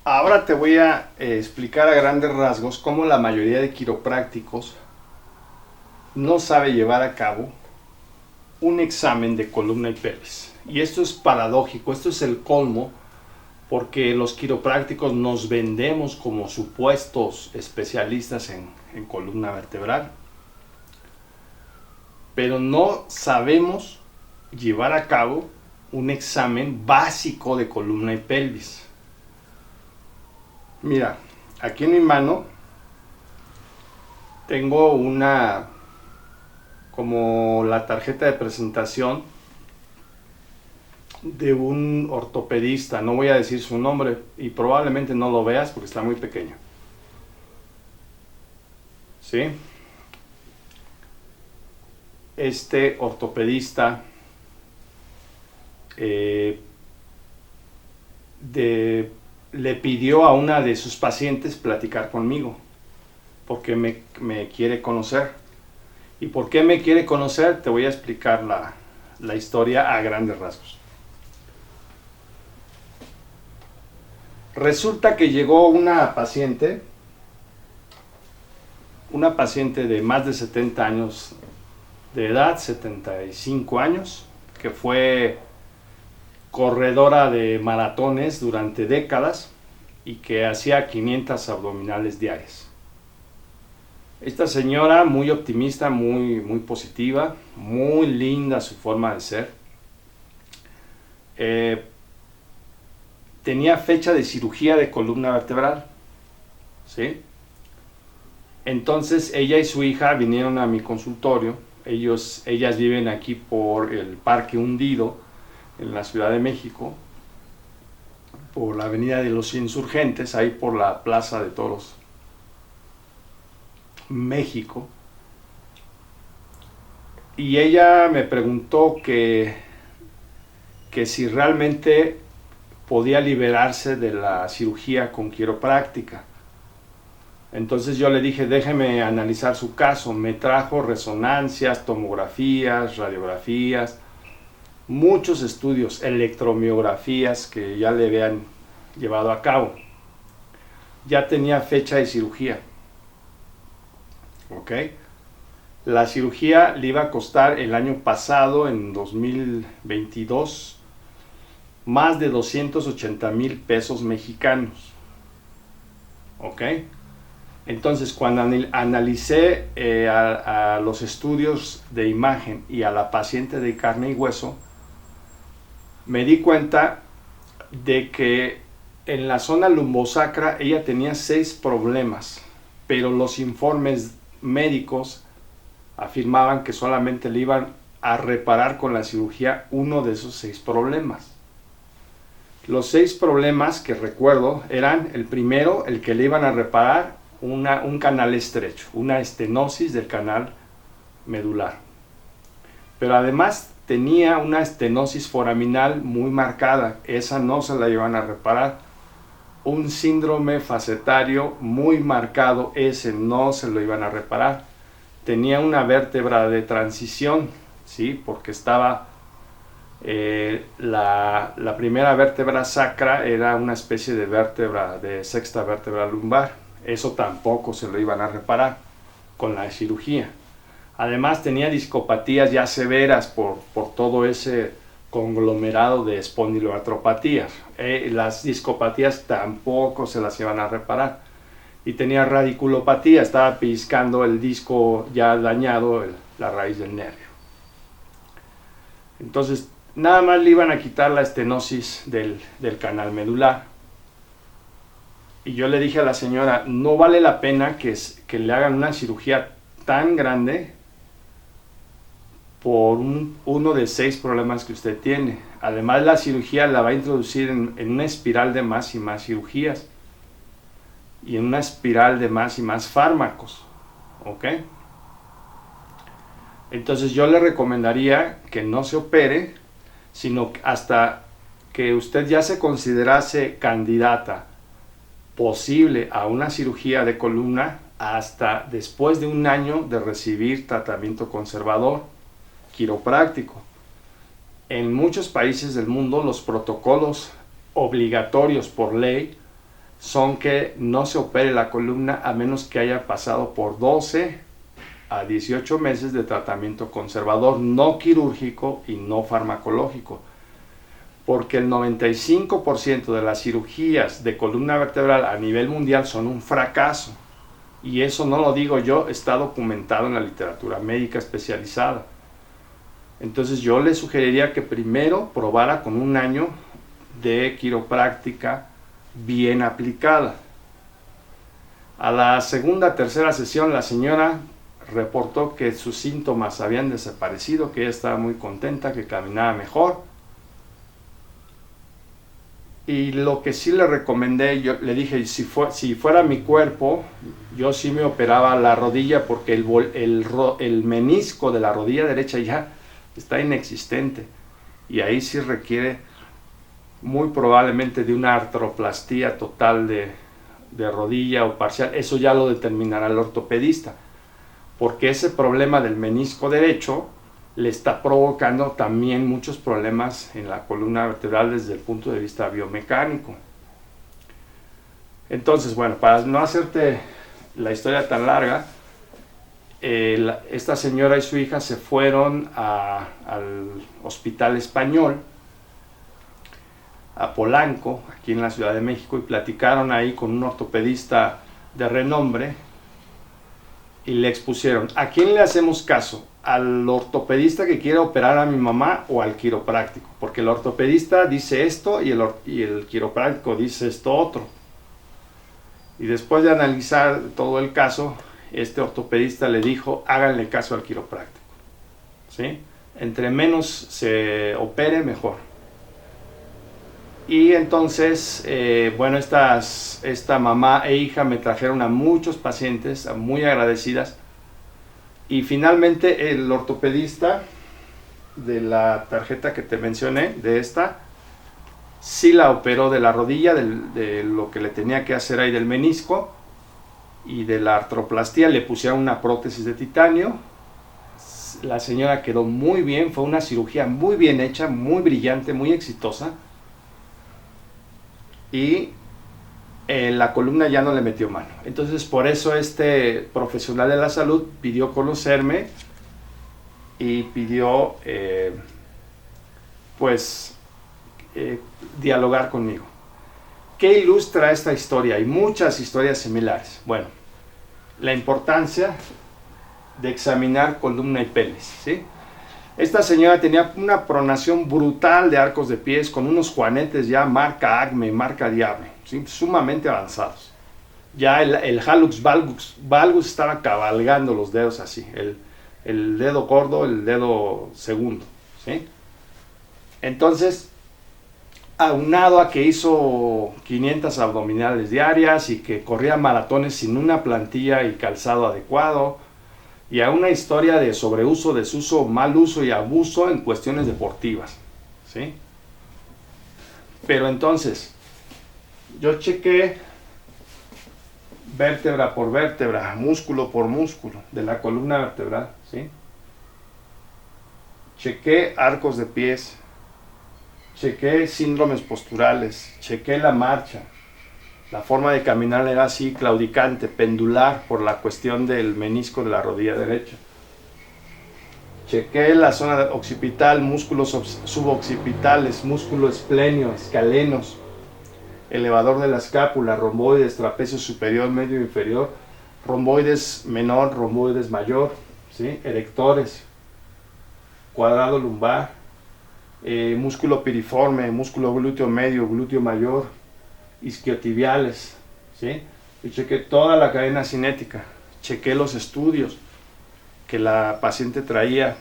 Ahora te voy a explicar a grandes rasgos cómo la mayoría de quiroprácticos no sabe llevar a cabo un examen de columna y pelvis. Y esto es paradójico, esto es el colmo, porque los quiroprácticos nos vendemos como supuestos especialistas en columna vertebral, pero no sabemos llevar a cabo un examen básico de columna y pelvis. Mira, aquí en mi mano tengo como la tarjeta de presentación de un ortopedista. No voy a decir su nombre y probablemente no lo veas porque está muy pequeño. ¿Sí? Este ortopedista le pidió a una de sus pacientes platicar conmigo porque me quiere conocer. ¿Y por qué me quiere conocer? Te voy a explicar la historia a grandes rasgos. Resulta que llegó una paciente de más de 70 años de edad, 75 años, que fue corredora de maratones durante décadas y que hacía 500 abdominales diarias. Esta señora, muy optimista, muy positiva, muy linda su forma de ser, tenía fecha de cirugía de columna vertebral, ¿sí? Entonces ella y su hija vinieron a mi consultorio. Ellas viven aquí por el Parque Hundido, en la Ciudad de México, por la Avenida de los Insurgentes, ahí por la Plaza de Toros, México. Y ella me preguntó que si realmente podía liberarse de la cirugía con quiropráctica. Entonces yo le dije, déjeme analizar su caso. Me trajo resonancias, tomografías, radiografías, muchos estudios, electromiografías que ya le habían llevado a cabo. Ya tenía fecha de cirugía. ¿Ok? La cirugía le iba a costar el año pasado, en 2022, más de 280,000 pesos mexicanos. ¿Ok? Entonces, cuando analicé a los estudios de imagen y a la paciente de carne y hueso, me di cuenta de que en la zona lumbosacra ella tenía 6 problemas, pero los informes médicos afirmaban que solamente le iban a reparar con la cirugía uno de esos 6 problemas. Los 6 problemas que recuerdo eran: el primero, el que le iban a reparar un canal estrecho, una estenosis del canal medular. Pero además tenía una estenosis foraminal muy marcada, esa no se la iban a reparar. Un síndrome facetario muy marcado, ese no se lo iban a reparar. Tenía una vértebra de transición, ¿sí? Porque estaba la primera vértebra sacra era una especie de vértebra, de sexta vértebra lumbar. Eso tampoco se lo iban a reparar con la cirugía. Además tenía discopatías ya severas por todo ese conglomerado de espondiloartropatías. Las discopatías tampoco se las iban a reparar. Y tenía radiculopatía, estaba pellizcando el disco ya dañado, la raíz del nervio. Entonces, nada más le iban a quitar la estenosis del canal medular. Y yo le dije a la señora, no vale la pena que le hagan una cirugía tan grande por uno de 6 problemas que usted tiene. Además, la cirugía la va a introducir en una espiral de más y más cirugías y en una espiral de más y más fármacos. ¿Ok? Entonces yo le recomendaría que no se opere, sino hasta que usted ya se considerase candidata posible a una cirugía de columna, hasta después de 1 año de recibir tratamiento conservador quiropráctico. En muchos países del mundo los protocolos obligatorios por ley son que no se opere la columna a menos que haya pasado por 12 a 18 meses de tratamiento conservador, no quirúrgico y no farmacológico, porque el 95% de las cirugías de columna vertebral a nivel mundial son un fracaso, y eso no lo digo yo, está documentado en la literatura médica especializada. Entonces yo le sugeriría que primero probara con un año de quiropráctica bien aplicada. A la segunda, tercera sesión, la señora reportó que sus síntomas habían desaparecido, que ella estaba muy contenta, que caminaba mejor. Y lo que sí le recomendé, yo le dije, si fuera mi cuerpo, yo sí me operaba la rodilla, porque el menisco de la rodilla derecha ya está inexistente, y ahí sí requiere muy probablemente de una artroplastía total de rodilla o parcial. Eso ya lo determinará el ortopedista, porque ese problema del menisco derecho le está provocando también muchos problemas en la columna vertebral desde el punto de vista biomecánico. Entonces, bueno, para no hacerte la historia tan larga, esta señora y su hija se fueron al Hospital Español, a Polanco, aquí en la Ciudad de México, y platicaron ahí con un ortopedista de renombre y le expusieron: ¿a quién le hacemos caso? ¿Al ortopedista que quiere operar a mi mamá o al quiropráctico? Porque el ortopedista dice esto y el quiropráctico dice esto otro. Y después de analizar todo el caso, este ortopedista le dijo: háganle caso al quiropráctico, ¿sí? Entre menos se opere, mejor. Y entonces, bueno, esta mamá e hija me trajeron a muchos pacientes, muy agradecidas, y finalmente el ortopedista de la tarjeta que te mencioné, de esta, sí la operó de la rodilla, de lo que le tenía que hacer ahí del menisco, y de la artroplastía le pusieron una prótesis de titanio. La señora quedó muy bien, fue una cirugía muy bien hecha, muy brillante, muy exitosa. Y la columna ya no le metió mano. Entonces, por eso este profesional de la salud pidió conocerme y pidió dialogar conmigo. ¿Qué ilustra esta historia? Hay muchas historias similares. Bueno, la importancia de examinar columna y pelvis, ¿sí? Esta señora tenía una pronación brutal de arcos de pies, con unos juanetes ya marca Acme, marca Diablo, ¿sí? Sumamente avanzados. Ya el hallux valgus estaba cabalgando los dedos así, el dedo gordo, el dedo segundo, ¿sí? Entonces, aunado a que hizo 500 abdominales diarias y que corría maratones sin una plantilla y calzado adecuado, y a una historia de sobreuso, desuso, mal uso y abuso en cuestiones deportivas, ¿sí? Pero entonces, yo chequé vértebra por vértebra, músculo por músculo de la columna vertebral, ¿sí? Chequé arcos de pies, chequé síndromes posturales, chequé la marcha. La forma de caminar era así, claudicante, pendular, por la cuestión del menisco de la rodilla derecha. Chequé la zona occipital, músculos suboccipitales, músculo esplenio, escalenos, elevador de la escápula, romboides, trapecio superior, medio e inferior, romboides menor, romboides mayor, ¿sí? Erectores, cuadrado lumbar, músculo piriforme, músculo glúteo medio, glúteo mayor, isquiotibiales, ¿sí? Y chequé toda la cadena cinética, chequé los estudios que la paciente traía,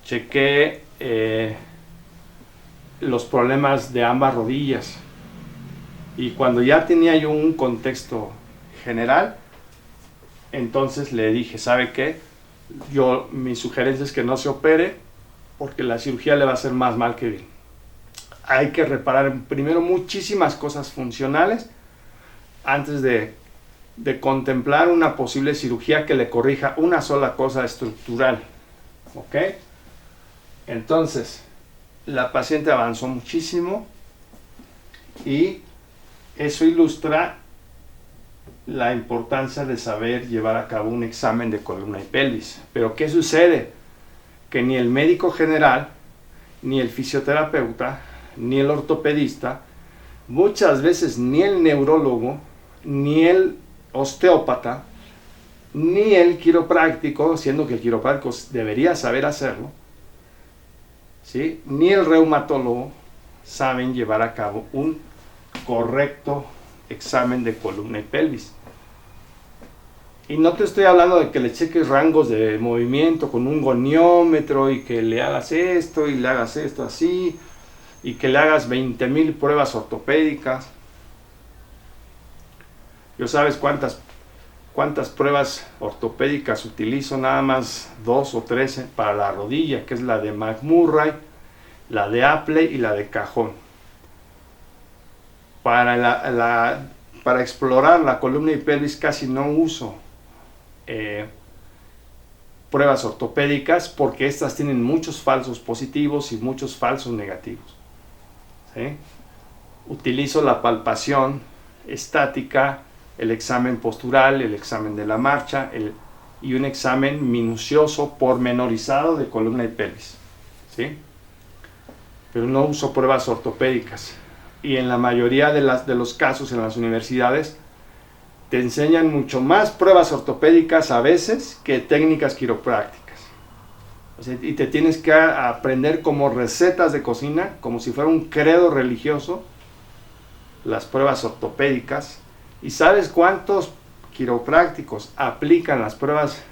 chequé los problemas de ambas rodillas, y cuando ya tenía yo un contexto general, entonces le dije: ¿sabe qué? Mi sugerencia es que no se opere, porque la cirugía le va a hacer más mal que bien. Hay que reparar primero muchísimas cosas funcionales antes de contemplar una posible cirugía que le corrija una sola cosa estructural, ¿ok? Entonces, la paciente avanzó muchísimo y eso ilustra la importancia de saber llevar a cabo un examen de columna y pelvis. Pero ¿qué sucede? Que ni el médico general, ni el fisioterapeuta, ni el ortopedista, muchas veces ni el neurólogo, ni el osteópata, ni el quiropráctico, siendo que el quiropráctico debería saber hacerlo, ¿sí? Ni el reumatólogo saben llevar a cabo un correcto examen de columna y pelvis. Y no te estoy hablando de que le cheques rangos de movimiento con un goniómetro y que le hagas esto y le hagas esto así y que le hagas 20,000 pruebas ortopédicas. ¿Yo sabes cuántas pruebas ortopédicas utilizo? Nada más 2 o 3 para la rodilla, que es la de McMurray, la de Apley y la de Cajón. Para explorar la columna y pelvis casi no uso pruebas ortopédicas porque estas tienen muchos falsos positivos y muchos falsos negativos, ¿sí? Utilizo la palpación estática, el examen postural, el examen de la marcha y un examen minucioso pormenorizado de columna y pelvis, ¿sí? Pero no uso pruebas ortopédicas. Y en la mayoría de los casos en las universidades te enseñan mucho más pruebas ortopédicas a veces que técnicas quiroprácticas. O sea, y te tienes que aprender como recetas de cocina, como si fuera un credo religioso, las pruebas ortopédicas. ¿Y sabes cuántos quiroprácticos aplican las pruebas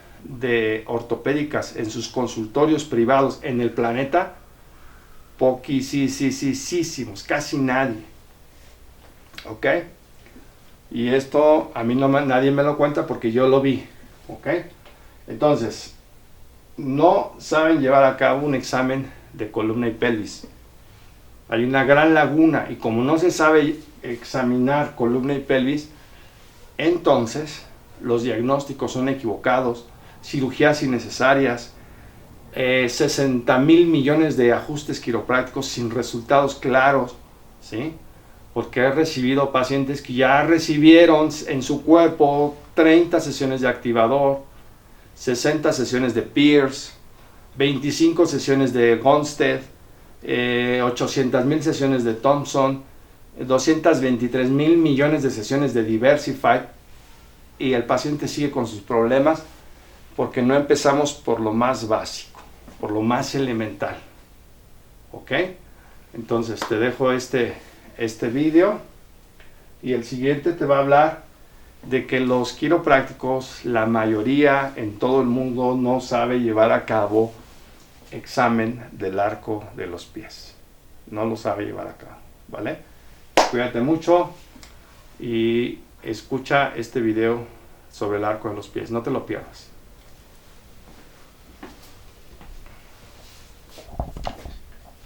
ortopédicas en sus consultorios privados en el planeta? Poquísimos, casi nadie. ¿Ok? Y esto a mí nadie me lo cuenta porque yo lo vi. ¿Ok? Entonces, no saben llevar a cabo un examen de columna y pelvis. Hay una gran laguna y como no se sabe examinar columna y pelvis, entonces los diagnósticos son equivocados, cirugías innecesarias, 60,000 millones de ajustes quiroprácticos sin resultados claros, ¿sí? Porque he recibido pacientes que ya recibieron en su cuerpo 30 sesiones de activador, 60 sesiones de Pierce, 25 sesiones de Gonstead, 800,000 sesiones de Thompson, 223,000 millones de sesiones de Diversified, y el paciente sigue con sus problemas porque no empezamos por lo más básico, por lo más elemental. ¿Ok? Entonces te dejo este vídeo y el siguiente te va a hablar de que los quiroprácticos, la mayoría en todo el mundo, no sabe llevar a cabo examen del arco de los pies. No lo sabe llevar a cabo, ¿vale? Cuídate mucho y escucha este video sobre el arco de los pies. No te lo pierdas.